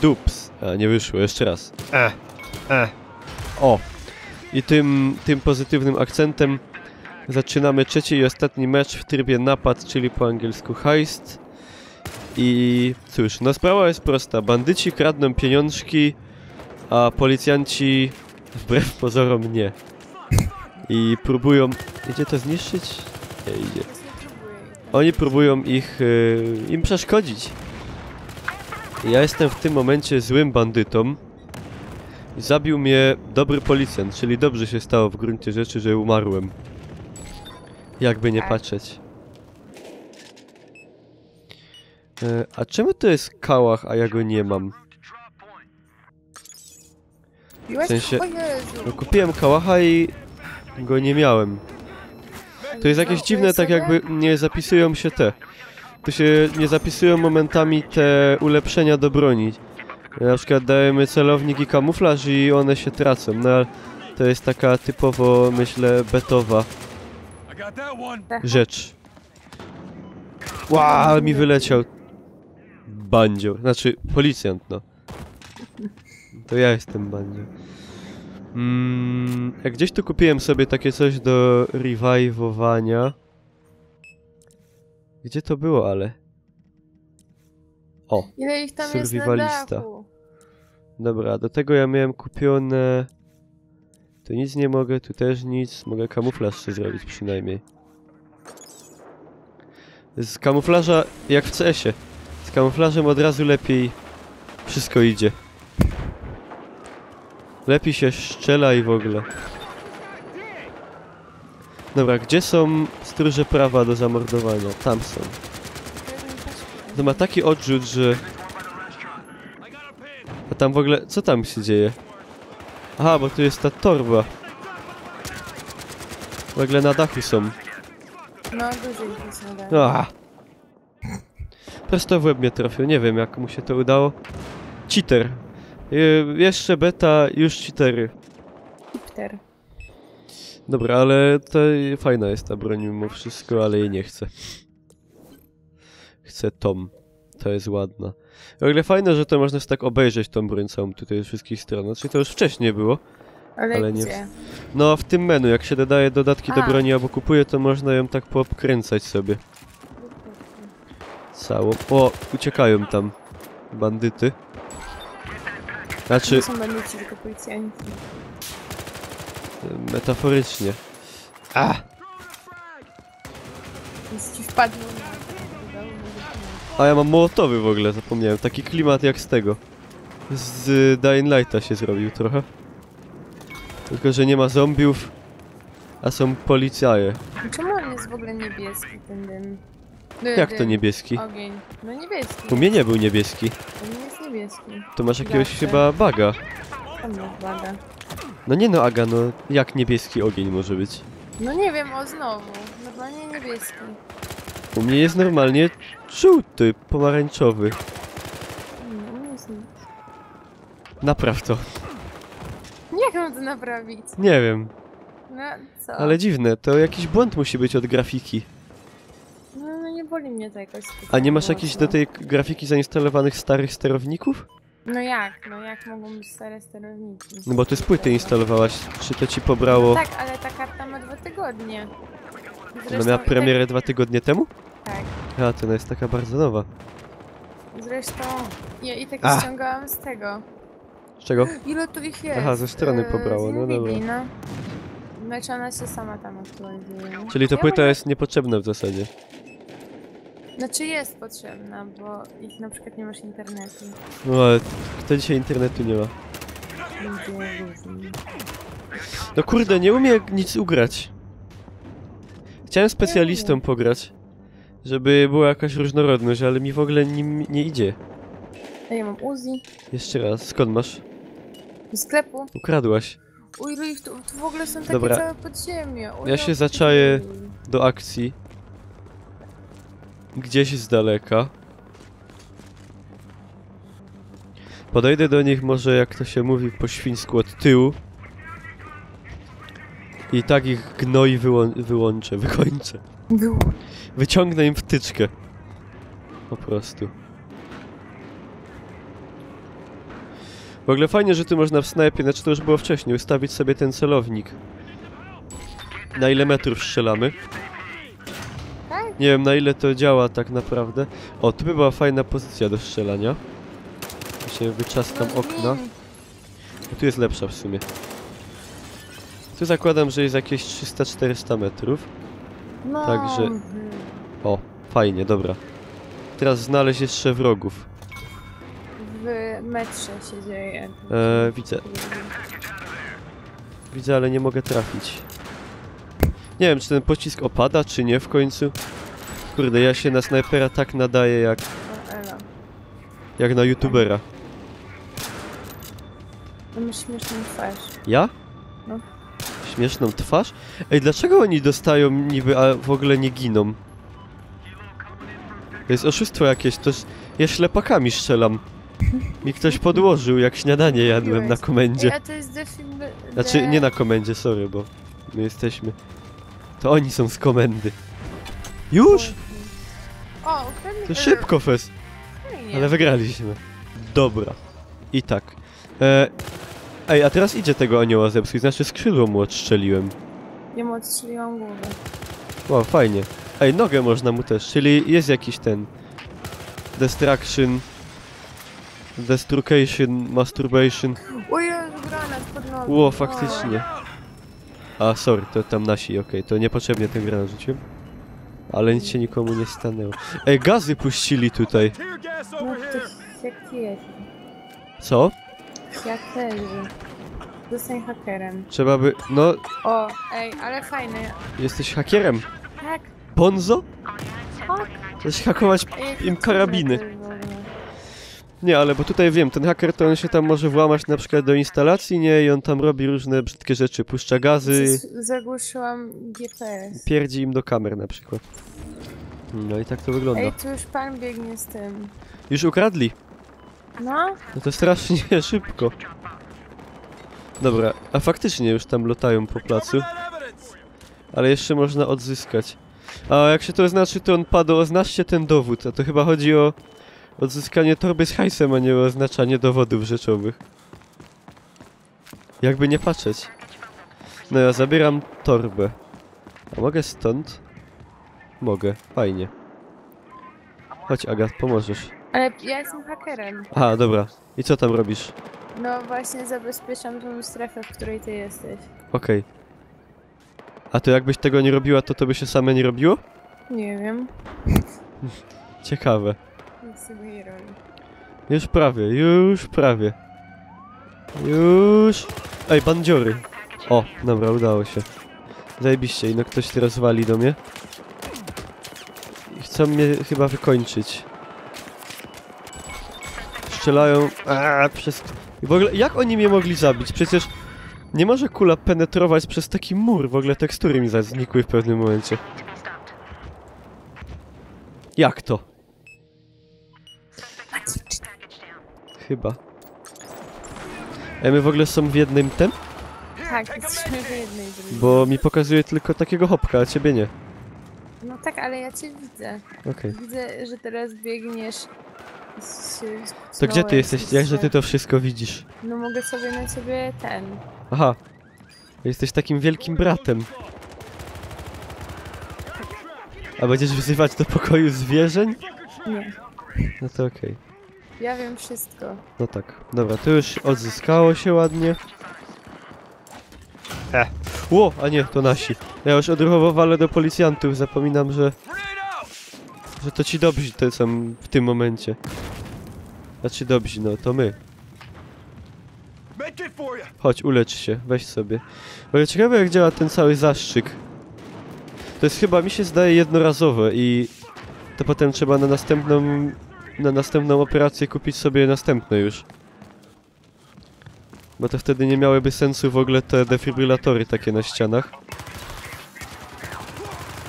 Dups. A, nie wyszło, jeszcze raz. O! I tym pozytywnym akcentem zaczynamy trzeci i ostatni mecz w trybie napad, czyli po angielsku heist. I cóż, no sprawa jest prosta. Bandyci kradną pieniążki, a policjanci wbrew pozorom nie. I próbują... Idzie to zniszczyć? Nie idzie. Oni próbują im przeszkodzić. Ja jestem w tym momencie złym bandytą. Zabił mnie dobry policjant, czyli dobrze się stało w gruncie rzeczy, że umarłem. Jakby nie patrzeć. A czemu to jest kałach, a ja go nie mam? W sensie, no kupiłem kałacha i go nie miałem. To jest jakieś dziwne, tak jakby nie zapisują się te. Tu się nie zapisują momentami te ulepszenia do broni. Na przykład dajemy celownik i kamuflaż i one się tracą. No ale to jest taka typowo, myślę, betowa rzecz. Wow, mi wyleciał bandzio. Znaczy, policjant, no. To ja jestem bandzio. Jak gdzieś tu kupiłem sobie takie coś do revive'owania. Gdzie to było, ale? O, ile ich tam survivalista. jest na dachu? Dobra, do tego ja miałem kupione... Tu nic nie mogę, tu też nic. Mogę kamuflaż sobie zrobić przynajmniej. Z kamuflaża, jak w CS-ie. Z kamuflażem od razu lepiej wszystko idzie. Lepiej się strzela i w ogóle. Dobra, gdzie są stróże prawa do zamordowania? Tam są. To ma taki odrzut, że... A tam w ogóle... Co tam się dzieje? Aha, bo tu jest ta torba. W ogóle na dachu są. No, dużo ich jest na dachu. Prosto w łeb mnie trafił. Nie wiem, jak mu się to udało. Cheater. Jeszcze beta, już cheatery. Hipter. Dobra, ale to fajna jest ta broń mimo wszystko, ale jej nie chcę. Chcę Tom. To jest ładna. W ogóle fajne, że to można sobie tak obejrzeć tą broń całą tutaj z wszystkich stron. Znaczy to już wcześniej było. Ale nie. gdzie? No w tym menu, jak się dodaje dodatki do broni albo kupuje, to można ją tak poobkręcać sobie. Całą. O, uciekają tam bandyty. Znaczy... Nie są bandyci, tylko policjanci. Metaforycznie. Więc ci wpadło na... A ja mam mołotowy w ogóle, zapomniałem. Taki klimat jak z tego. Z Dying Lighta się zrobił trochę. Tylko, że nie ma zombiów, a są policjaje. Czemu on jest w ogóle niebieski, ten dym? Jak to niebieski? Ogień. No niebieski. U mnie nie był niebieski. On nie jest niebieski. To masz jakiegoś chyba buga. Tam masz baga. No nie no, Aga, no jak niebieski ogień może być? No nie wiem, o znowu. Normalnie niebieski. U mnie jest normalnie żółty, pomarańczowy. No, nie jest nic. Napraw to. Jak mam to naprawić? Nie wiem, No co? ale dziwne, to jakiś błąd musi być od grafiki. No nie boli mnie to jakoś. A nie masz jakichś do tej grafiki zainstalowanych starych sterowników? No jak? No jak mogą być stare sterowniki? No bo ty z płyty instalowałaś, czy to ci pobrało... Tak, ale ta karta ma 2 tygodnie. Ona miała premierę 2 tygodnie temu? Tak. A, to ona jest taka bardzo nowa. Zresztą ja i tak ściągałam z tego. Z czego? Ile tu ich jest? Aha, ze strony pobrało, no dobra. No. Znaczy ona się sama tam aktualizuje. Czyli to płyta jest niepotrzebna w zasadzie. Znaczy jest potrzebna, bo ich na przykład nie masz internetu. No ale kto dzisiaj internetu nie ma? No kurde, nie umiem nic ugrać. Chciałem specjalistą pograć, żeby była jakaś różnorodność, ale mi w ogóle nie idzie. A ja mam Uzi. Jeszcze raz, skąd masz? Do sklepu. Ukradłaś. Uj, ile ich tu w ogóle są takie Dobra. całe podziemie. Ja się zaczaję do akcji. Gdzieś z daleka. Podejdę do nich może, jak to się mówi po świńsku, od tyłu. I tak ich gnoi wykończę. Wyciągnę im wtyczkę. Po prostu. W ogóle fajnie, że tu można w snajpie, znaczy to już było wcześniej, ustawić sobie ten celownik. Na ile metrów strzelamy. Tak? Nie wiem, na ile to działa tak naprawdę. O, tu by była fajna pozycja do strzelania. Ja się wyczaskam okna. No, tu jest lepsza w sumie. Tu zakładam, że jest jakieś 300-400 metrów. No. Także... O, fajnie, dobra. Teraz znaleźć jeszcze wrogów. W metrze się dzieje. Widzę. Widzę, ale nie mogę trafić. Nie wiem, czy ten pocisk opada, czy nie w końcu. Kurde, ja się na snajpera tak nadaję jak... O, elo. jak na youtubera. No masz śmieszną twarz. Ja? No. Śmieszną twarz? Ej, dlaczego oni dostają niby, a w ogóle nie giną? To jest oszustwo jakieś, to ja ślepakami strzelam. Mi ktoś podłożył, jak śniadanie jadłem na komendzie. Ej, a to jest Znaczy, nie na komendzie, sorry, bo my jesteśmy... To oni są z komendy. Już? O, ukradli... To szybko, Fes. Fajnie. Ale wygraliśmy. Dobra. I tak. Ej, a teraz idzie tego anioła zepsuć, znaczy skrzydło mu odstrzeliłem. Ja mu odstrzeliłam głowę. Wow, fajnie. Ej, nogę można mu też, czyli jest jakiś ten... Destruction... Destrucation, masturbation. O Jezu, granat pod nogi. Ło, faktycznie. A, sorry, to tam nasi, okej, to niepotrzebnie ten granat rzuciłem. Ale nic się nikomu nie stanęło. Ej, gazy puścili tutaj. No to jak ty jesteś. Co? Jak też. Zostań hakerem. Trzeba by... No, O, ej, ale fajne. jesteś hakierem. Tak, Bonzo? tak. Chcesz hakować Ej, im karabiny. to jest w ogóle. Nie, ale bo tutaj wiem, ten haker to on się tam może włamać na przykład do instalacji, nie? I on tam robi różne brzydkie rzeczy, puszcza gazy, Zagłuszyłam GPS. pierdzi im do kamer na przykład. No i tak to wygląda. Ej, tu już pan biegnie z tym. Już ukradli. No? No to strasznie szybko. Dobra, a faktycznie już tam lotają po placu. Ale jeszcze można odzyskać. A jak się to oznaczy, to on padł, oznaczcie ten dowód. A to chyba chodzi o odzyskanie torby z hajsem, a nie o oznaczanie dowodów rzeczowych. Jakby nie patrzeć. No ja zabieram torbę. A mogę stąd? Mogę, fajnie. Chodź Agat, pomożesz. Ale ja jestem hakerem. Aha, dobra. I co tam robisz? No właśnie zabezpieczam tą strefę, w której ty jesteś. Okej. A to jakbyś tego nie robiła, to by się same nie robiło? Nie wiem. Ciekawe. Nie chcę mojej roli. Już prawie, już prawie. Już. Ej, bandziory. O, dobra, udało się. Zajebiście, i no ktoś teraz wali do mnie. I chcą mnie chyba wykończyć. Strzelają... przez... I w ogóle, jak oni mnie mogli zabić? Przecież nie może kula penetrować przez taki mur. W ogóle tekstury mi znikły w pewnym momencie. Jak to? Chyba. Ej, my w ogóle są w jednym tem? Tak, jesteśmy w jednej drugiej. Bo mi pokazuje tylko takiego hopka, a ciebie nie. No tak, ale ja cię widzę. Okej. Widzę, że teraz biegniesz. To gdzie ty jesteś? Jakże ty to wszystko widzisz? No mogę sobie na ciebie ten. Aha. Jesteś takim wielkim bratem. A będziesz wzywać do pokoju zwierzeń? Nie. No to okej. Ja wiem wszystko. No tak. Dobra, to już odzyskało się ładnie. Ło, a nie, to nasi. Ja już odruchowo walę do policjantów, zapominam, że to ci dobrzy to są w tym momencie. Znaczy dobrzy, no to my. Chodź, ulecz się, weź sobie. Ale ciekawe jak działa ten cały zastrzyk. To jest chyba, mi się zdaje, jednorazowe i to potem trzeba na następną operację kupić sobie następne już. Bo to wtedy nie miałyby sensu w ogóle te defibrylatory takie na ścianach.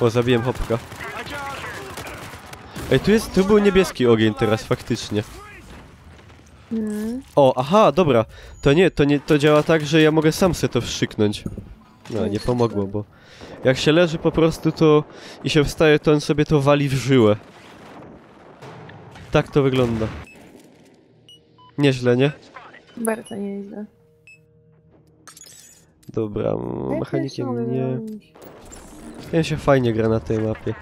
O, zabiłem hopka. Ej, tu był niebieski ogień teraz, faktycznie. O, aha, dobra. To działa tak, że ja mogę sam se to wstrzyknąć. No, nie pomogło, bo jak się leży po prostu to i się wstaje, to on sobie to wali w żyłę. Tak to wygląda. Nieźle, nie? Bardzo nieźle. Dobra, mechanikiem mogę nie. zrobić? Ja się fajnie gra na tej mapie.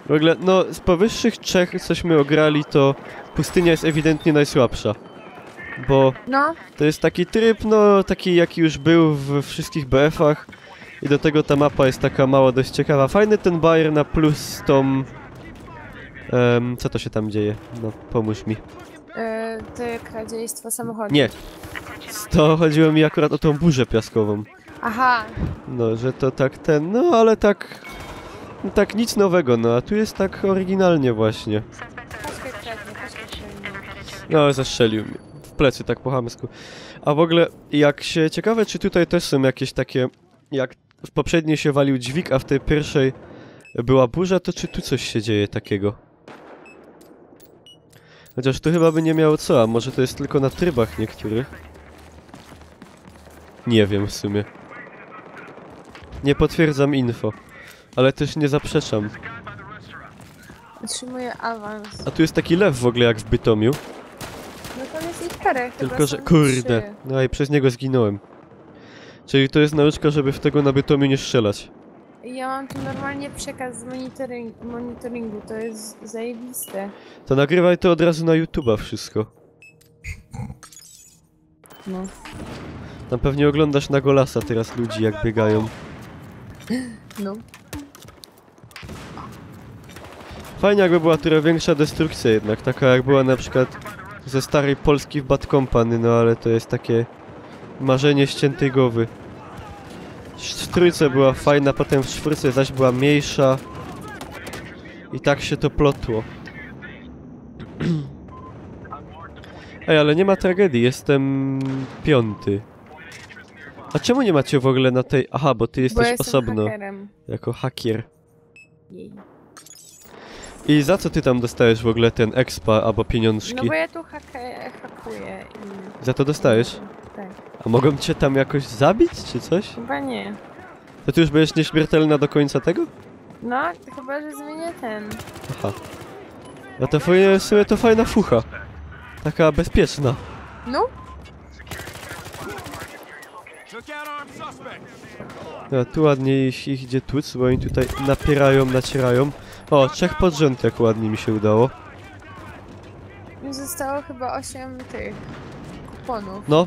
W ogóle, no, z powyższych trzech, cośmy ograli, to pustynia jest ewidentnie najsłabsza. Bo No, to jest taki tryb, no, taki jaki już był w wszystkich BF-ach. I do tego ta mapa jest taka mała, dość ciekawa. Fajny ten bajer na plus z tą... co to się tam dzieje? No, pomóż mi. te kradziejstwo samochodu. Nie. To chodziło mi akurat o tą burzę piaskową. Aha, No, że to tak ten... No, ale tak... No, tak nic nowego, no, a tu jest tak oryginalnie właśnie. paczkę kradnie. No, zastrzelił mnie. W plecy, tak po chamsku. A w ogóle, jak się... Ciekawe, czy tutaj też są jakieś takie... Jak w poprzedniej się walił dźwig, a w tej pierwszej była burza, to czy tu coś się dzieje takiego? Chociaż tu chyba by nie miało co, a może to jest tylko na trybach niektórych? Nie wiem w sumie. Nie potwierdzam info. Ale też nie zaprzeczam. Otrzymuję awans. A tu jest taki lew w ogóle jak w Bytomiu. No tam jest ich czterech. Tylko, chyba że... są Kurde. 3. No i przez niego zginąłem. Czyli to jest nauczka, żeby w tego na Bytomiu nie strzelać. Ja mam tu normalnie przekaz z monitoringu, to jest zajebiste. To nagrywaj to od razu na YouTube'a wszystko. No. Tam pewnie oglądasz na Golasa teraz ludzi jak biegają. No. Fajnie jakby była trochę większa destrukcja jednak, taka jak była na przykład ze starej Polski w Bad Company, no ale to jest takie marzenie ściętej głowy. W trójce była fajna, potem w czwórce zaś była mniejsza. I tak się to plotło. Ej, ale nie ma tragedii, jestem 5. A czemu nie macie w ogóle na tej... Aha, bo ty Bo jesteś jestem osobno, hakerem. jako hakier. Jej. I za co ty tam dostajesz w ogóle ten expa albo No pieniążki? bo ja tu hakuję i... Za to dostajesz? Tak. A mogą cię tam jakoś zabić, czy coś? Chyba nie. To ty już będziesz nieśmiertelna do końca tego? No, chyba, że zmienię ten. Aha. No to w sumie to fajna fucha. Taka bezpieczna. No? No, tu ładnie ich idzie tłuc, bo oni tutaj napierają, nacierają. O, 3 pod rząd jak ładnie mi się udało. Mi zostało chyba 8 tych kuponów. No,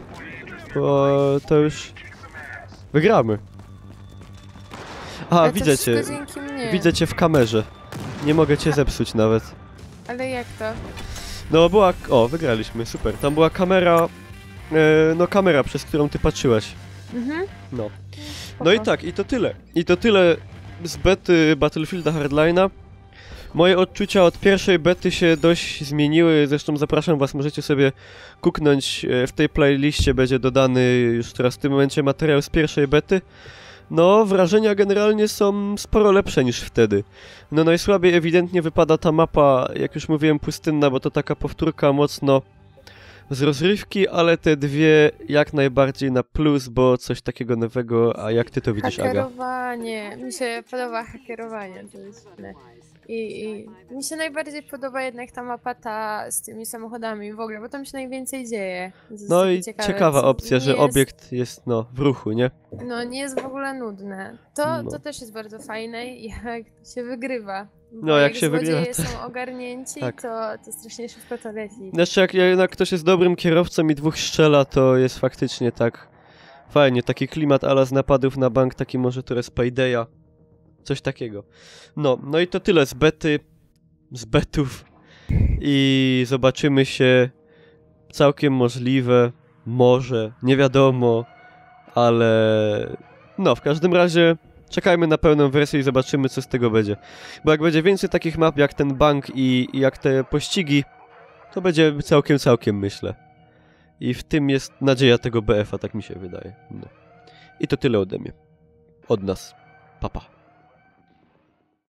bo to już wygramy. A, Ale to widzę cię. wszystko dzięki mnie. Widzę cię w kamerze. Nie mogę cię zepsuć nawet. Ale jak to? No była... O, wygraliśmy, super. Tam była kamera... no kamera, przez którą ty patrzyłaś. Mhm. No. Spoko. No i tak, i to tyle. I to tyle z bety Battlefielda Hardline'a. Moje odczucia od pierwszej bety się dość zmieniły, zresztą zapraszam was, możecie sobie kuknąć, w tej playliście będzie dodany już teraz w tym momencie materiał z pierwszej bety. No, wrażenia generalnie są sporo lepsze niż wtedy. No najsłabiej ewidentnie wypada ta mapa, jak już mówiłem, pustynna, bo to taka powtórka mocno z rozrywki, ale te dwie jak najbardziej na plus, bo coś takiego nowego, a jak ty to widzisz, Aga? Hakerowanie. Mi się podoba hakierowanie, to jest fajne. I mi się najbardziej podoba jednak ta mapa ta z tymi samochodami w ogóle, bo tam się najwięcej dzieje. To jest No takie i ciekawe, ciekawa co opcja, nie że jest, obiekt jest, no, w ruchu, nie? No nie jest w ogóle nudne. No. To też jest bardzo fajne, jak się wygrywa. Bo No, jak się wygrywa, złodzieje są ogarnięci, tak. to strasznie szybko to leci. Znaczy jak jednak ktoś jest dobrym kierowcą i 2 strzela, to jest faktycznie tak fajnie, taki klimat ala z napadów na bank, taki może trochę z Paydaya. Coś takiego. No i to tyle z bety, z betów i zobaczymy się, całkiem możliwe, może, nie wiadomo, ale no w każdym razie czekajmy na pełną wersję i zobaczymy co z tego będzie. Bo jak będzie więcej takich map jak ten bank i jak te pościgi, to będzie całkiem myślę. I w tym jest nadzieja tego BF-a, tak mi się wydaje. No. I to tyle ode mnie. Od nas. Pa, pa.